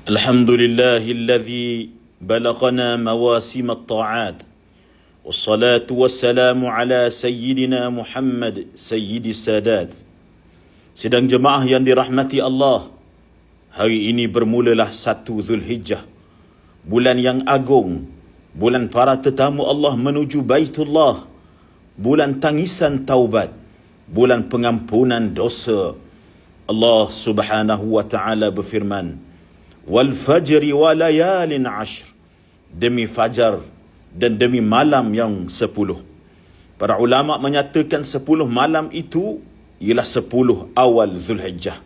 الحمد لله الذي بلغنا مواسم الطاعات والصلاة والسلام على سيدنا محمد سيد السادات. Sidang jemaah yang dirahmati Allah, hari ini bermulalah 1 Zulhijjah, bulan yang agung, bulan para tetamu Allah menuju Baitullah, bulan tangisan taubat, bulan pengampunan dosa. Allah Subhanahu wa taala berfirman, wal fajri wa layalin ashr, demi fajar dan demi malam yang 10. Para ulama menyatakan 10 malam itu ialah 10 awal Zulhijjah.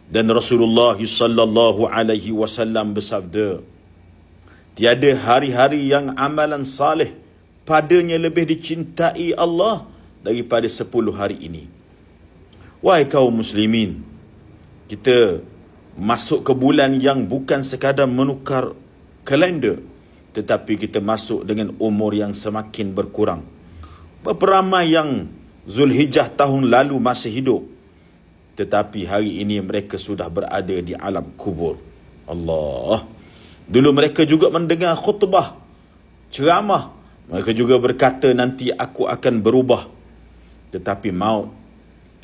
Dan Rasulullah sallallahu alaihi wasallam bersabda, tiada hari-hari yang amalan saleh padanya lebih dicintai Allah daripada 10 hari ini. Wahai kaum muslimin, kita masuk ke bulan yang bukan sekadar menukar kalender, tetapi kita masuk dengan umur yang semakin berkurang. Berapa ramai yang Zulhijjah tahun lalu masih hidup, tetapi hari ini mereka sudah berada di alam kubur. Allah. Dulu mereka juga mendengar khutbah, ceramah. Mereka juga berkata, nanti aku akan berubah. Tetapi maut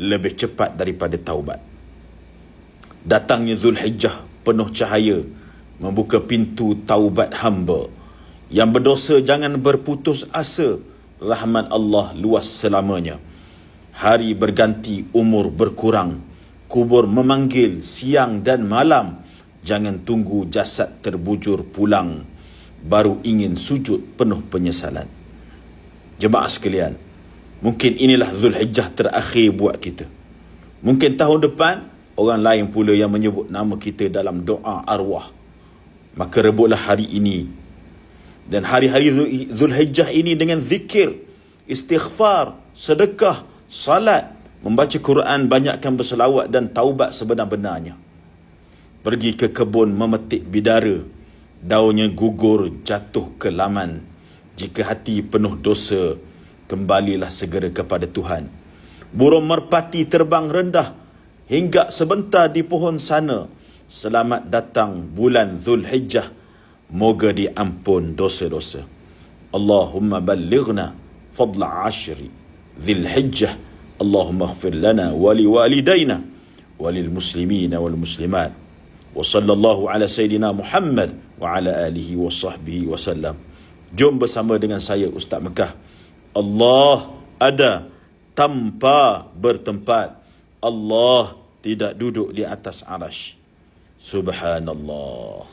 lebih cepat daripada taubat. Datangnya Zulhijjah penuh cahaya, membuka pintu taubat hamba. Yang berdosa jangan berputus asa, rahmat Allah luas selamanya. Hari berganti, umur berkurang, kubur memanggil siang dan malam. Jangan tunggu jasad terbujur pulang, baru ingin sujud penuh penyesalan. Jemaah sekalian, mungkin inilah Zulhijjah terakhir buat kita. Mungkin tahun depan orang lain pula yang menyebut nama kita dalam doa arwah. Maka rebutlah hari ini dan hari-hari Zulhijjah ini dengan zikir, istighfar, sedekah, salat, membaca Quran, banyakkan berselawat dan taubat sebenar-benarnya. Pergi ke kebun memetik bidara, daunnya gugur jatuh ke laman. Jika hati penuh dosa, kembalilah segera kepada Tuhan. Burung merpati terbang rendah, hinggap sebentar di pohon sana. Selamat datang bulan Zulhijjah, moga diampun dosa-dosa. Allahumma ballighna fadla ashri Zulhijjah. Allahumma ighfir lana wa liwalidayna wa lil muslimina wal muslimat. Wa sallallahu ala sayyidina Muhammad wa ala alihi wa sahbihi wa sallam. Jom bersama dengan saya Ustaz Mekah. Allah ada tanpa bertempat. Allah tidak duduk di atas arasy. Subhanallah.